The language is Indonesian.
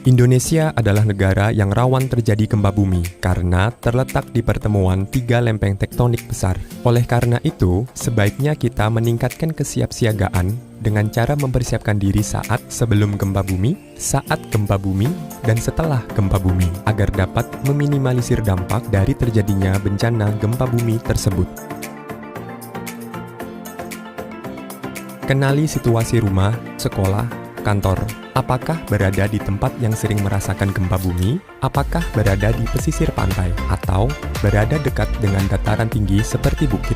Indonesia adalah negara yang rawan terjadi gempa bumi karena terletak di pertemuan 3 lempeng tektonik besar. Oleh karena itu, sebaiknya kita meningkatkan kesiapsiagaan dengan cara mempersiapkan diri saat sebelum gempa bumi, saat gempa bumi, dan setelah gempa bumi agar dapat meminimalisir dampak dari terjadinya bencana gempa bumi tersebut. Kenali situasi rumah, sekolah, kantor. Apakah berada di tempat yang sering merasakan gempa bumi? Apakah berada di pesisir pantai? Atau berada dekat dengan dataran tinggi seperti bukit?